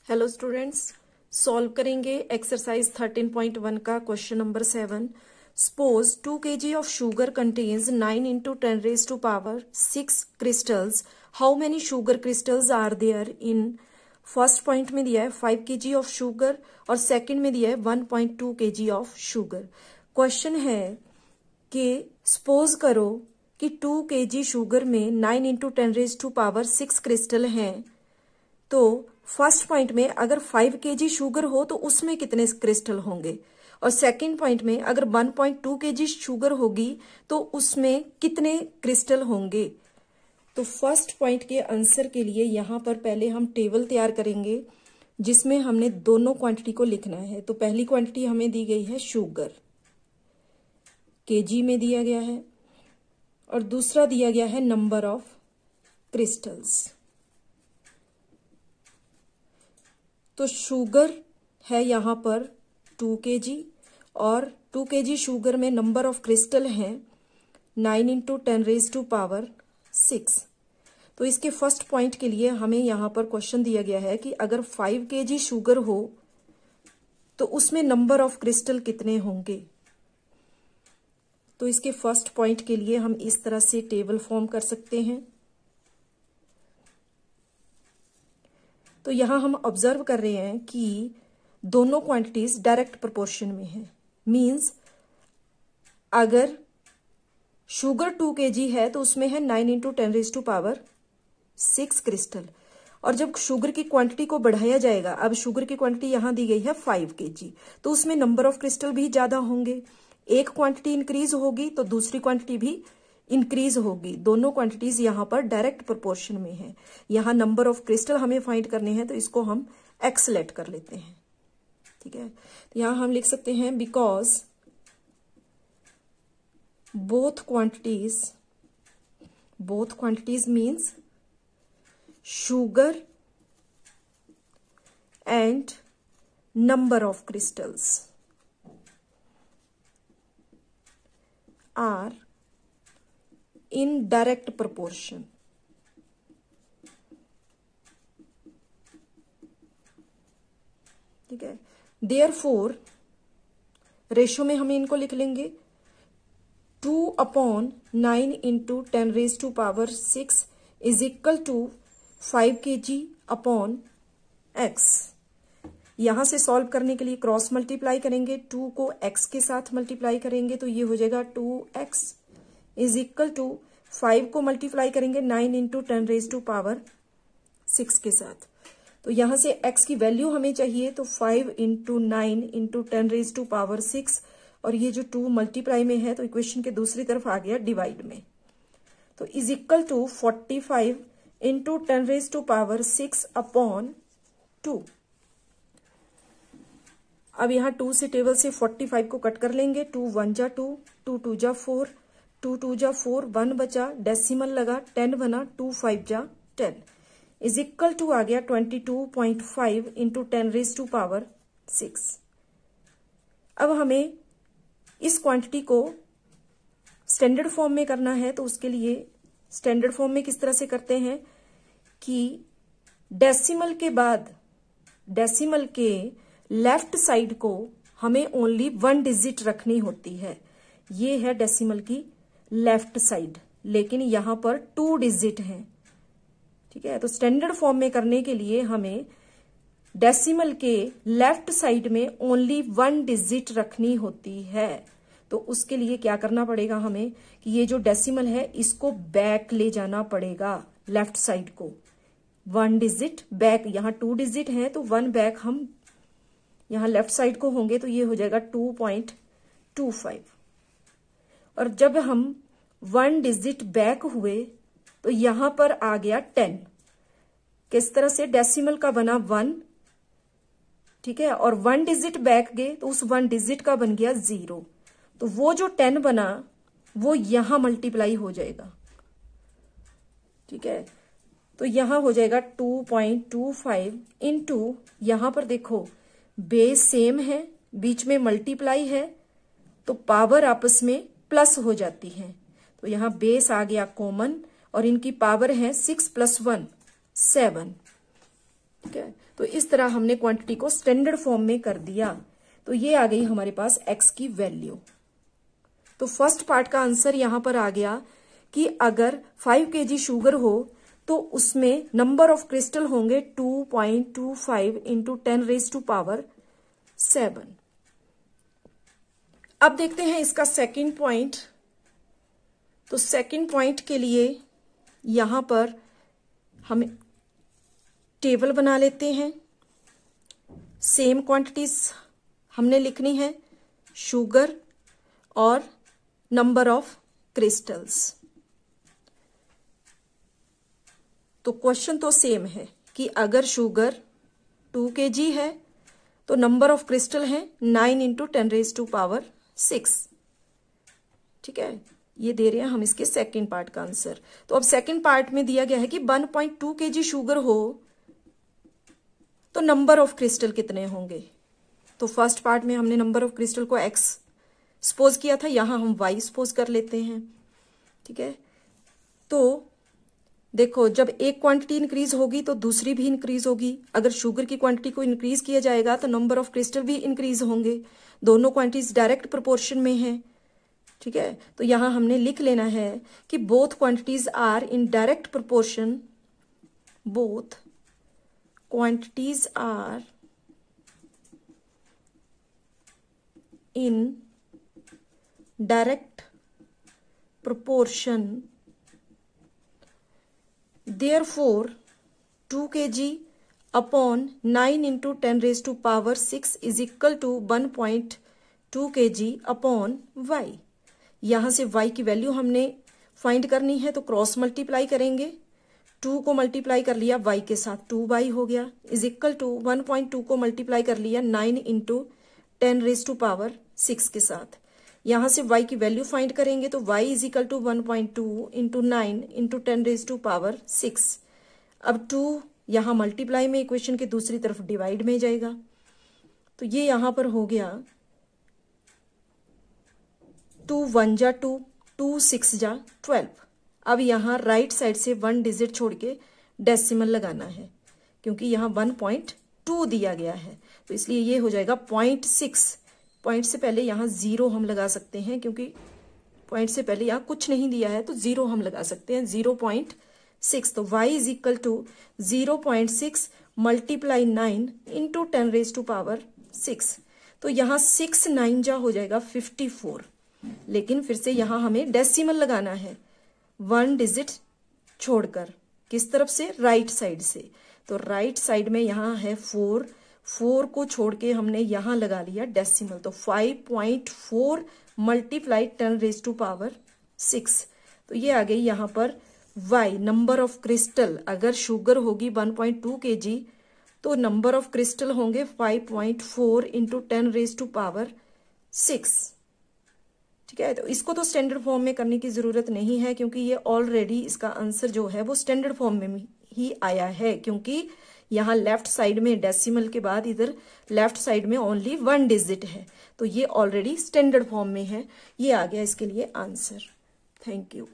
Hello students, solve करेंगे exercise 13.1 का question number 7। Suppose 2 kg of sugar contains 9 into 10 raised to power 6 crystals. How many sugar crystals are there in. First point में दिया है 5 kg of sugar और second में दिया है 1.2 kg of sugar. Question है कि सपोज करो कि 2 kg शुगर में 9 into 10 raised to power 6 crystal हैं। तो फर्स्ट पॉइंट में अगर 5 kg शुगर हो तो उसमें कितने क्रिस्टल होंगे, और सेकंड पॉइंट में अगर 1.2 kg शुगर होगी तो उसमें कितने क्रिस्टल होंगे। तो फर्स्ट पॉइंट के आंसर के लिए यहां पर पहले हम टेबल तैयार करेंगे जिसमें हमने दोनों क्वांटिटी को लिखना है। तो पहली क्वांटिटी हमें दी गई है शुगर, केजी में दिया गया है, और दूसरा दिया गया है नंबर ऑफ क्रिस्टल्स। तो शुगर है यहां पर 2 kg और 2 kg शुगर में नंबर ऑफ क्रिस्टल हैं 9 into 10 raised to power 6। तो इसके फर्स्ट पॉइंट के लिए हमें यहां पर क्वेश्चन दिया गया है कि अगर 5 kg शुगर हो तो उसमें नंबर ऑफ क्रिस्टल कितने होंगे। तो इसके फर्स्ट पॉइंट के लिए हम इस तरह से टेबल फॉर्म कर सकते हैं। तो यहां हम ऑब्जर्व कर रहे हैं कि दोनों क्वांटिटीज डायरेक्ट प्रोपोर्शन में है। मींस अगर शुगर 2 kg है तो उसमें है 9 into 10 raised to power 6 crystal, और जब शुगर की क्वांटिटी को बढ़ाया जाएगा, अब शुगर की क्वांटिटी यहां दी गई है 5 kg, तो उसमें नंबर ऑफ क्रिस्टल भी ज्यादा होंगे। एक क्वांटिटी इंक्रीज होगी तो दूसरी क्वांटिटी भी इंक्रीज होगी। दोनों क्वांटिटीज यहां पर डायरेक्ट प्रोपोर्शन में है। यहां नंबर ऑफ क्रिस्टल हमें फाइंड करने हैं, तो इसको हम एक्स लेट कर लेते हैं। ठीक है, तो यहां हम लिख सकते हैं because both quantities means sugar and number of crystals are in direct proportion। ठीक है, therefore रेशो में हम इनको लिख लेंगे 2/9 into 10 raised to power 6 is equal to 5 kg upon x। यहां से सॉल्व करने के लिए क्रॉस मल्टीप्लाई करेंगे, 2 को x के साथ मल्टीप्लाई करेंगे तो ये हो जाएगा 2x इज इक्वल टू 5 को मल्टीप्लाई करेंगे 9 into 10 raised to power 6 के साथ। तो यहां से x की वैल्यू हमें चाहिए, तो 5 into 9 into 10 raised to power 6, और ये जो 2 मल्टीप्लाई में है तो इक्वेशन के दूसरी तरफ आ गया डिवाइड में। तो is equal to 45 into 10 raised to power 6 upon 2। अब यहां 2 से टेबल से 45 को कट कर लेंगे। 2 1 जा 2, 2 2 जा 4, 2 2 जा 4, 1 बचा, डेसिमल लगा, 10 बना, 2 5 जा 10 इज इक्वल टू आ गया 22.5 into 10 raised to power 6। अब हमें इस क्वांटिटी को स्टैंडर्ड फॉर्म में करना है, तो उसके लिए स्टैंडर्ड फॉर्म में किस तरह से करते हैं कि डेसिमल के बाद डेसिमल के लेफ्ट साइड को हमें ओनली 1 डिजिट रखनी होती है। ये है डेसिमल की लेफ्ट साइड, लेकिन यहां पर 2 डिजिट हैं। ठीक है, तो स्टैंडर्ड फॉर्म में करने के लिए हमें डेसिमल के लेफ्ट साइड में ओनली 1 डिजिट रखनी होती है। तो उसके लिए क्या करना पड़ेगा हमें कि ये जो डेसिमल है इसको बैक ले जाना पड़ेगा, लेफ्ट साइड को 1 डिजिट बैक। यहां 2 डिजिट है तो 1 बैक हम यहां लेफ्ट साइड को होंगे, तो ये हो जाएगा 2.25। और जब हम 1 डिजिट बैक हुए तो यहां पर आ गया 10। किस तरह से डेसिमल का बना 1, ठीक है, और 1 डिजिट बैक गए तो उस 1 डिजिट का बन गया 0। तो वो जो 10 बना वो यहां मल्टीप्लाई हो जाएगा। ठीक है, तो यहां हो जाएगा 2.25 इंटू, यहां पर देखो बेस सेम है, बीच में मल्टीप्लाई है, तो पावर आपस में प्लस हो जाती है। तो यहां बेस आ गया कॉमन और इनकी पावर है 6 + 1 7। ठीक है, तो इस तरह हमने क्वांटिटी को स्टैंडर्ड फॉर्म में कर दिया। तो ये आ गई हमारे पास x की वैल्यू। तो फर्स्ट पार्ट का आंसर यहां पर आ गया कि अगर 5 kg शुगर हो तो उसमें नंबर ऑफ क्रिस्टल होंगे 2.25 इंटू 10⁻⁷। अब देखते हैं इसका सेकंड पॉइंट। तो सेकंड पॉइंट के लिए यहां पर हम टेबल बना लेते हैं। सेम क्वांटिटीज हमने लिखनी है, शुगर और नंबर ऑफ क्रिस्टल्स। तो क्वेश्चन तो सेम है कि अगर शुगर 2 kg है तो नंबर ऑफ क्रिस्टल है 9 इंटू 10⁻⁶। ठीक है, ये दे रहे हैं हम इसके सेकंड पार्ट का आंसर। तो अब सेकंड पार्ट में दिया गया है कि 1.2 kg शुगर हो तो नंबर ऑफ क्रिस्टल कितने होंगे। तो फर्स्ट पार्ट में हमने नंबर ऑफ क्रिस्टल को x सपोज किया था, यहां हम y सपोज कर लेते हैं। ठीक है, तो देखो जब एक क्वांटिटी इंक्रीज होगी तो दूसरी भी इंक्रीज होगी। अगर शुगर की क्वांटिटी को इंक्रीज किया जाएगा तो नंबर ऑफ क्रिस्टल भी इंक्रीज होंगे। दोनों क्वांटिटीज डायरेक्ट प्रोपोर्शन में हैं। ठीक है, तो यहां हमने लिख लेना है कि both quantities are in direct proportion, both quantities are in direct proportion, therefore 2 kg upon 9 into 10⁻⁶ is equal to 1.2 kg upon y। यहां से y की वैल्यू हमने फाइंड करनी है, तो क्रॉस मल्टीप्लाई करेंगे। 2 को मल्टीप्लाई कर लिया y के साथ, 2y हो गया, इज इक्वल टू 1.2 को मल्टीप्लाई कर लिया 9 इंटू 10⁻⁶ के साथ। यहां से y की वैल्यू फाइंड करेंगे तो y is equal to 1.2 into 9 into 10⁻⁶। अब 2 यहां मल्टीप्लाई में इक्वेशन के दूसरी तरफ डिवाइड में जाएगा, तो ये यहां पर हो गया 2 1 जा 2, 2 6 जा 12। अब यहां राइट साइड से 1 डिजिट छोड़ के डेसिमल लगाना है, क्योंकि यहां 1.2 दिया गया है, तो इसलिए ये हो जाएगा 0.6। पॉइंट से पहले यहाँ 0 हम लगा सकते हैं, क्योंकि पॉइंट से पहले यहाँ कुछ नहीं दिया है, तो 0 हम लगा सकते हैं, 0.6। तो y is equal to 0.6 multiply 9 into 10⁻⁶। तो यहाँ 6 9 जा हो जाएगा 54। लेकिन फिर से यहाँ हमें डेसिमल लगाना है 1 डिजिट छोड़कर, किस तरफ से, राइट साइड से। तो राइट साइड में यहाँ है 4 को छोड़ के हमने यहां लगा लिया डेसिमल, तो 5.4 मल्टीप्लाई 10⁻⁶। तो ये आ गई यहां पर y नंबर ऑफ क्रिस्टल। अगर शुगर होगी 1.2 kg तो नंबर ऑफ क्रिस्टल होंगे 5.4 इंटू 10⁻⁶। ठीक है, तो इसको तो स्टैंडर्ड फॉर्म में करने की जरूरत नहीं है, क्योंकि ये ऑलरेडी इसका आंसर जो है वो स्टैंडर्ड फॉर्म में ही आया है, क्योंकि यहाँ लेफ्ट साइड में डेसिमल के बाद इधर लेफ्ट साइड में ओनली 1 डिजिट है, तो ये ऑलरेडी स्टैंडर्ड फॉर्म में है। ये आ गया इसके लिए आंसर। Thank you.